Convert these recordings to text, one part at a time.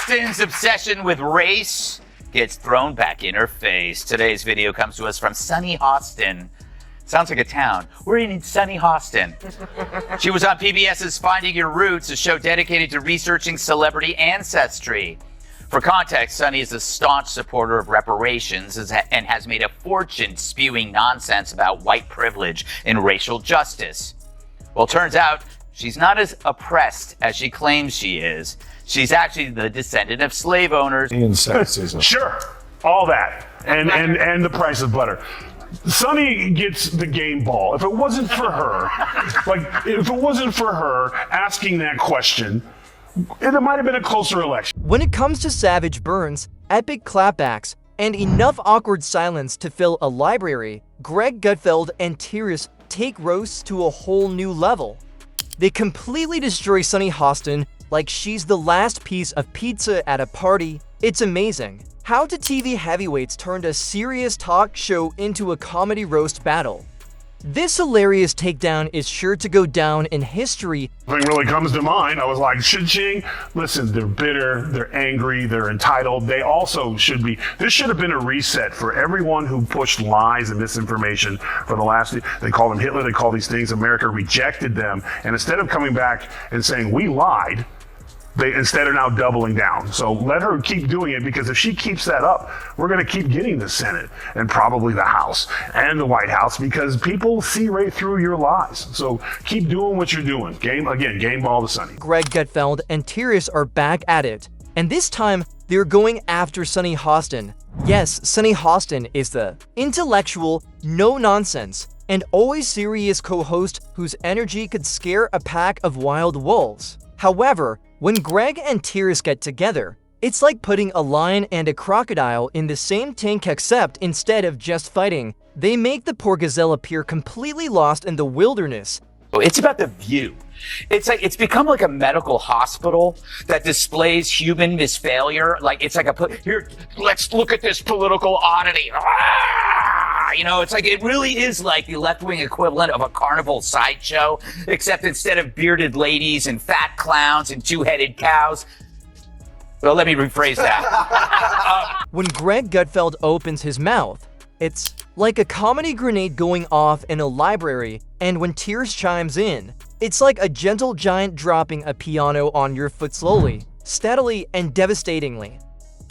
Hostin's obsession with race gets thrown back in her face. Today's video comes to us from Sunny Hostin. Sounds like a town. We're in Sunny Hostin. She was on PBS's Finding Your Roots, a show dedicated to researching celebrity ancestry. For context, Sunny is a staunch supporter of reparations and has made a fortune spewing nonsense about white privilege and racial justice. Well, turns out she's not as oppressed as she claims she is. She's actually the descendant of slave owners. And sexism. Sure, all that, and the price of butter. Sunny gets the game ball. If it wasn't for her, asking that question, it might have been a closer election. When it comes to savage burns, epic clapbacks, and enough awkward silence to fill a library, Greg Gutfeld and Tyrus take roasts to a whole new level. They completely destroy Sunny Hostin like she's the last piece of pizza at a party. It's amazing how the TV heavyweights turned a serious talk show into a comedy roast battle. This hilarious takedown is sure to go down in history. Nothing really comes to mind. I was like, cha-ching. Listen, they're bitter, they're angry, they're entitled. They also should be. This should have been a reset for everyone who pushed lies and misinformation for the last. They call them Hitler. They call these things. America rejected them, and instead of coming back and saying we lied, they instead are now doubling down. So let her keep doing it, because if she keeps that up, we're going to keep getting the Senate and probably the House and the White House, because people see right through your lies. So keep doing what you're doing. Game ball to Sunny. Greg Gutfeld and Tyrus are back at it, and this time they're going after Sunny Hostin. Yes, Sunny Hostin is the intellectual, no-nonsense, and always serious co-host whose energy could scare a pack of wild wolves. However, when Greg and Tyrus get together, it's like putting a lion and a crocodile in the same tank, except instead of just fighting, they make the poor gazelle appear completely lost in the wilderness. It's about the view. It's become like a medical hospital that displays human misfailure. Here, let's look at this political oddity. You know, it's like, it really is like the left-wing equivalent of a carnival sideshow, except instead of bearded ladies and fat clowns and two-headed cows. Well, let me rephrase that. When Greg Gutfeld opens his mouth, it's like a comedy grenade going off in a library, and when Tyrus chimes in, it's like a gentle giant dropping a piano on your foot slowly, steadily, and devastatingly.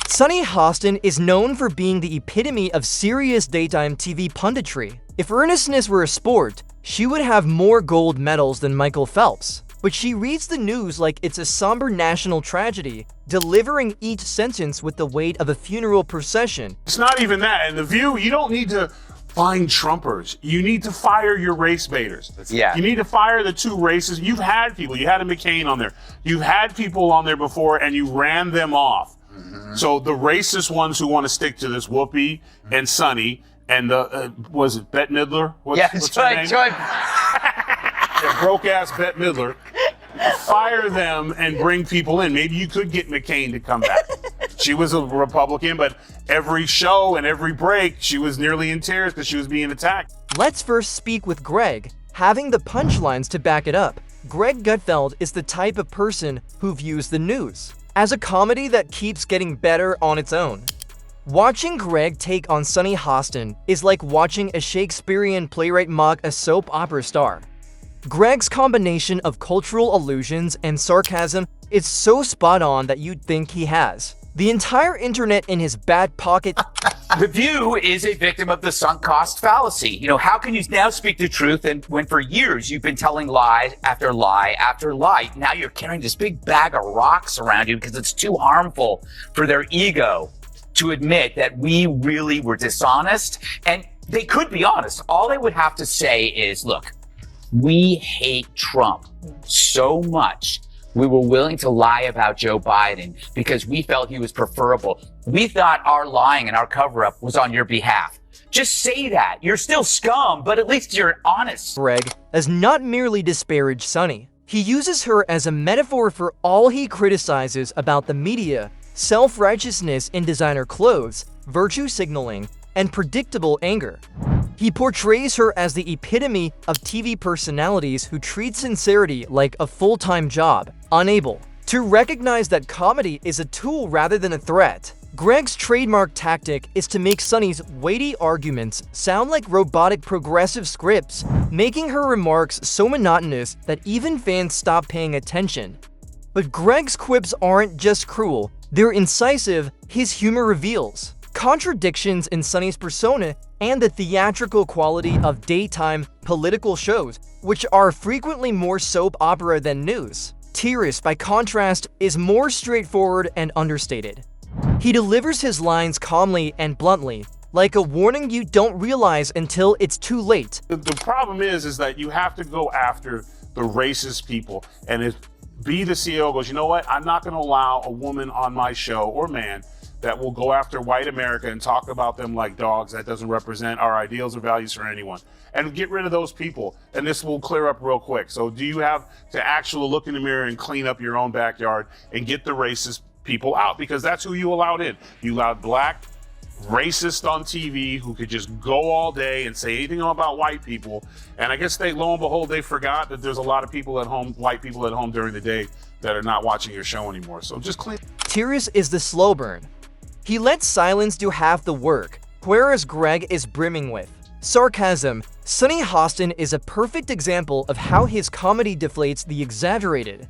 Sunny Hostin is known for being the epitome of serious daytime TV punditry. If earnestness were a sport, she would have more gold medals than Michael Phelps. But she reads the news like it's a somber national tragedy, delivering each sentence with the weight of a funeral procession. It's not even that. In The View, you don't need to find Trumpers. You need to fire your race baiters. Yeah. You need to fire the two races. You've had people. You had a McCain on there. You've had people on there before, and you ran them off. So the racist ones who want to stick to this, Whoopi and Sunny, and the, was it Bette Midler? What's her name? The broke-ass Bette Midler. Fire them and bring people in. Maybe you could get McCain to come back. She was a Republican, but every show and every break, she was nearly in tears because she was being attacked. Let's first speak with Greg, having the punchlines to back it up. Greg Gutfeld is the type of person who views the news as a comedy that keeps getting better on its own. Watching Greg take on Sunny Hostin is like watching a Shakespearean playwright mock a soap opera star. Greg's combination of cultural allusions and sarcasm is so spot on that you'd think he has the entire internet in his back pocket. The View is a victim of the sunk cost fallacy. You know, how can you now speak the truth and when for years you've been telling lie after lie after lie? Now you're carrying this big bag of rocks around you because it's too harmful for their ego to admit that we really were dishonest. And they could be honest. All they would have to say is, look, we hate Trump so much. We were willing to lie about Joe Biden because we felt he was preferable. We thought our lying and our cover-up was on your behalf. Just say that. You're still scum, but at least you're honest. Greg has not merely disparaged Sunny. He uses her as a metaphor for all he criticizes about the media, self-righteousness in designer clothes, virtue signaling, and predictable anger. He portrays her as the epitome of TV personalities who treat sincerity like a full-time job, unable to recognize that comedy is a tool rather than a threat. Greg's trademark tactic is to make Sunny's weighty arguments sound like robotic progressive scripts, making her remarks so monotonous that even fans stop paying attention. But Greg's quips aren't just cruel, they're incisive. His humor reveals contradictions in Sunny's persona and the theatrical quality of daytime political shows, which are frequently more soap opera than news. Tyrus, by contrast, is more straightforward and understated. He delivers his lines calmly and bluntly, like a warning you don't realize until it's too late. The problem is that you have to go after the racist people, and if the CEO goes, you know what, I'm not going to allow a woman on my show, or man, that will go after white America and talk about them like dogs. That doesn't represent our ideals or values for anyone. And get rid of those people, and this will clear up real quick. So do you have to actually look in the mirror and clean up your own backyard and get the racist people out? Because that's who you allowed in. You allowed black racist on TV who could just go all day and say anything about white people. And I guess lo and behold, they forgot that there's a lot of people at home, white people at home during the day, that are not watching your show anymore. So just clean. Tyrus is the slow burn. He lets silence do half the work, whereas Greg is brimming with sarcasm. Sunny Hostin is a perfect example of how his comedy deflates the exaggerated.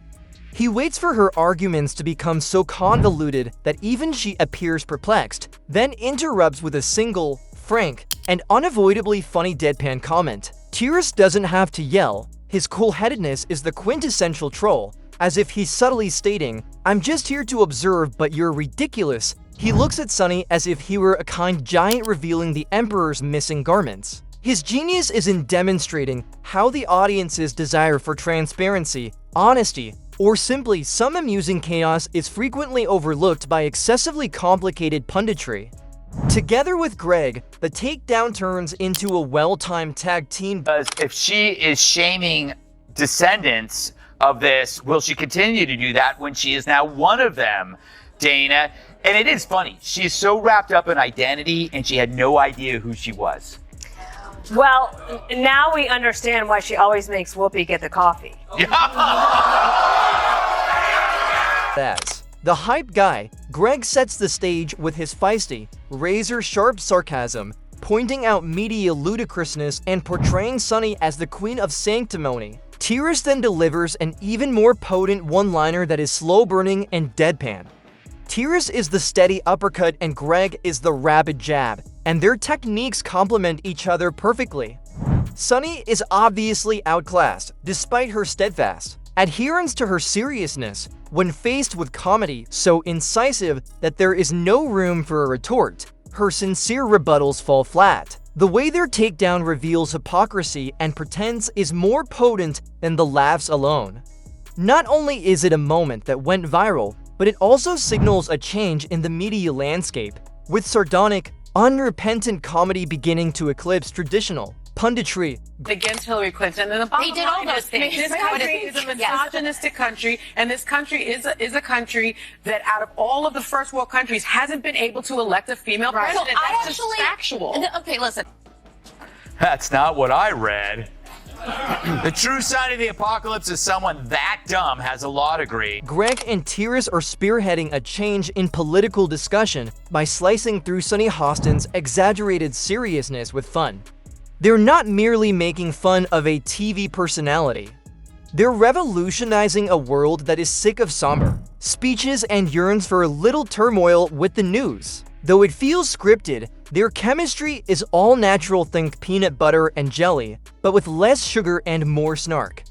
He waits for her arguments to become so convoluted that even she appears perplexed, then interrupts with a single, frank, and unavoidably funny deadpan comment. Tyrus doesn't have to yell. His cool-headedness is the quintessential troll, as if he's subtly stating, "I'm just here to observe, but you're ridiculous." He looks at Sunny as if he were a kind giant revealing the Emperor's missing garments. His genius is in demonstrating how the audience's desire for transparency, honesty, or simply some amusing chaos is frequently overlooked by excessively complicated punditry. Together with Greg, the Takedown turns into a well-timed tag team. Because if she is shaming descendants of this, will she continue to do that when she is now one of them, Dana? And it is funny. She's so wrapped up in identity, and she had no idea who she was. Well, now we understand why she always makes Whoopi get the coffee. As the hype guy, Greg sets the stage with his feisty, razor-sharp sarcasm, pointing out media ludicrousness and portraying Sunny as the queen of sanctimony. Tyrus then delivers an even more potent one-liner that is slow-burning and deadpan. Tyrus is the steady uppercut and Greg is the rapid jab, and their techniques complement each other perfectly. Sunny is obviously outclassed, despite her steadfast adherence to her seriousness when faced with comedy so incisive that there is no room for a retort. Her sincere rebuttals fall flat. The way their takedown reveals hypocrisy and pretense is more potent than the laughs alone. Not only is it a moment that went viral, but it also signals a change in the media landscape, with sardonic, unrepentant comedy beginning to eclipse traditional punditry. Against Hillary Clinton, and the bottom They did all line those things. This country is a misogynistic country, and this country is a country that, out of all of the first world countries, hasn't been able to elect a female president. So I That's actually, just factual. Okay, listen. That's not what I read. The true sign of the apocalypse is someone that dumb has a law degree. Greg and Tyrus are spearheading a change in political discussion by slicing through Sunny Hostin's exaggerated seriousness with fun. They're not merely making fun of a TV personality. They're revolutionizing a world that is sick of somber speeches and yearns for a little turmoil with the news. Though it feels scripted, their chemistry is all natural, think peanut butter and jelly, but with less sugar and more snark.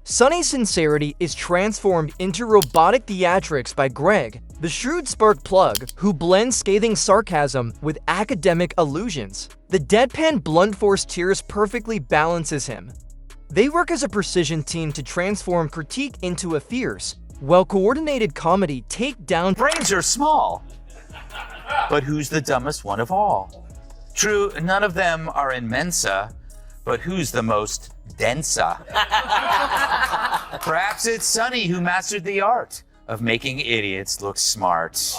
Sunny's sincerity is transformed into robotic theatrics by Greg, the shrewd spark plug who blends scathing sarcasm with academic allusions. The deadpan blunt force Tyrus perfectly balances him. They work as a precision team to transform critique into a fierce, well-coordinated comedy takedown. Brains are small. But who's the dumbest one of all? True, none of them are in Mensa, but who's the most densa? Perhaps it's Sunny who mastered the art of making idiots look smart.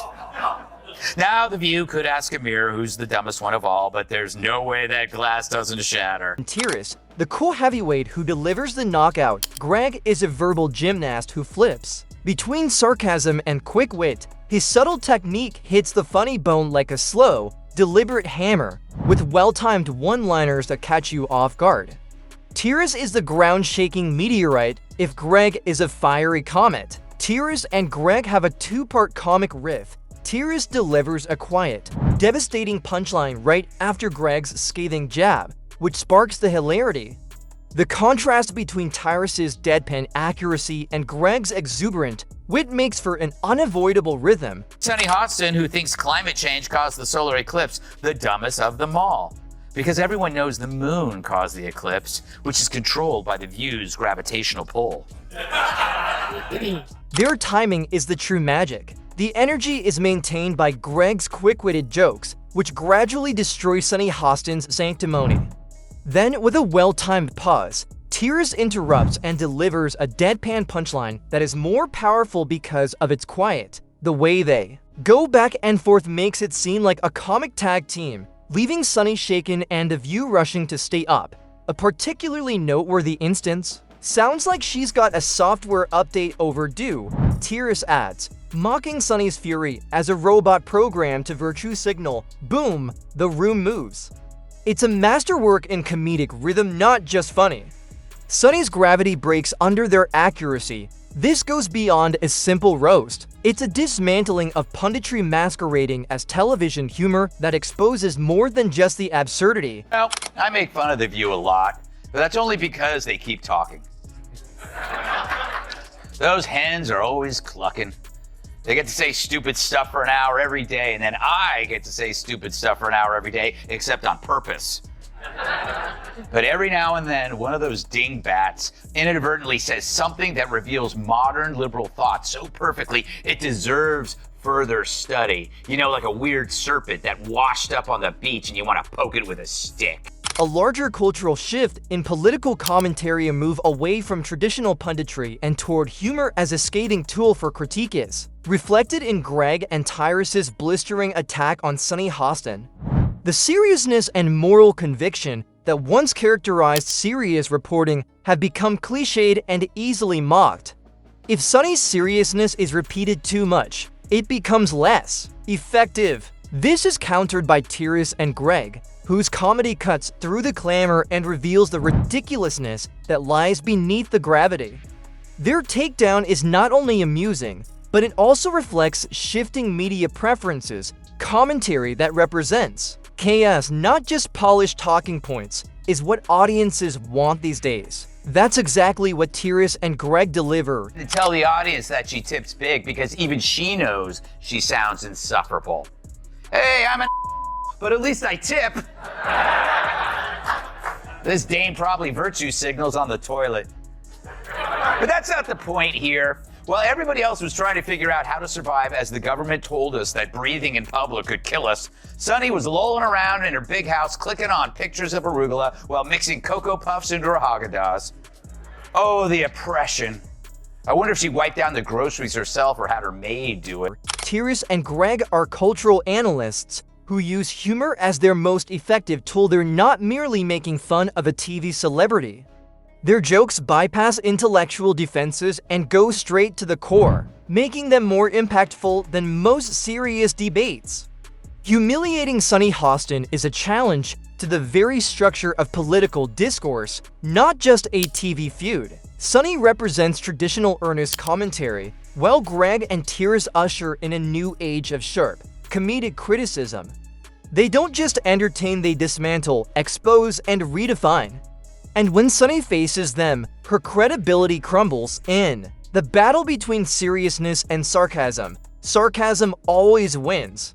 Now the View could ask a mirror who's the dumbest one of all, but there's no way that glass doesn't shatter. Tyrus, the cool heavyweight who delivers the knockout. Greg is a verbal gymnast who flips. Between sarcasm and quick wit, his subtle technique hits the funny bone like a slow, deliberate hammer, with well-timed one-liners that catch you off guard. Tyrus is the ground-shaking meteorite if Greg is a fiery comet. Tyrus and Greg have a two-part comic riff. Tyrus delivers a quiet, devastating punchline right after Greg's scathing jab, which sparks the hilarity. The contrast between Tyrus's deadpan accuracy and Greg's exuberant wit makes for an unavoidable rhythm. Sunny Hostin, who thinks climate change caused the solar eclipse, the dumbest of them all. Because everyone knows the moon caused the eclipse, which is controlled by the view's gravitational pull. Their timing is the true magic. The energy is maintained by Greg's quick-witted jokes, which gradually destroy Sunny Hostin's sanctimony. Then, with a well-timed pause, Tyrus interrupts and delivers a deadpan punchline that is more powerful because of its quiet. The way they go back and forth makes it seem like a comic tag team, leaving Sunny shaken and the view rushing to stay up. A particularly noteworthy instance. Sounds like she's got a software update overdue, Tyrus adds, mocking Sunny's fury as a robot programmed to virtue signal, boom, the room moves. It's a masterwork in comedic rhythm, not just funny. Sunny's gravity breaks under their accuracy. This goes beyond a simple roast. It's a dismantling of punditry masquerading as television humor that exposes more than just the absurdity. Well, I make fun of The View a lot, but that's only because they keep talking. Those hens are always clucking. They get to say stupid stuff for an hour every day, and then I get to say stupid stuff for an hour every day, except on purpose. But every now and then, one of those dingbats inadvertently says something that reveals modern liberal thought so perfectly it deserves further study. You know, like a weird serpent that washed up on the beach and you want to poke it with a stick. A larger cultural shift in political commentary, a move away from traditional punditry and toward humor as a scathing tool for critique is reflected in Greg and Tyrus's blistering attack on Sunny Hostin. The seriousness and moral conviction that once characterized serious reporting have become cliched and easily mocked. If Sunny's seriousness is repeated too much, it becomes less effective. This is countered by Tyrus and Greg, whose comedy cuts through the clamor and reveals the ridiculousness that lies beneath the gravity. Their takedown is not only amusing, but it also reflects shifting media preferences, commentary that represents chaos, not just polished talking points, is what audiences want these days. That's exactly what Tyrus and Greg deliver. To tell the audience that she tips big because even she knows she sounds insufferable. Hey, I'm an but at least I tip. This dame probably virtue signals on the toilet. But that's not the point here. While everybody else was trying to figure out how to survive as the government told us that breathing in public could kill us, Sunny was lolling around in her big house clicking on pictures of arugula while mixing Cocoa Puffs into her Haagen-Dazs. Oh, the oppression. I wonder if she wiped down the groceries herself or had her maid do it. Tyrus and Greg are cultural analysts who use humor as their most effective tool. They're not merely making fun of a TV celebrity. Their jokes bypass intellectual defenses and go straight to the core, making them more impactful than most serious debates. Humiliating Sunny Hostin is a challenge to the very structure of political discourse, not just a TV feud. Sunny represents traditional earnest commentary, while Greg and Tyrus usher in a new age of sharp, comedic criticism. They don't just entertain, they dismantle, expose, and redefine. And when Sunny faces them, her credibility crumbles. In the battle between seriousness and sarcasm, sarcasm always wins.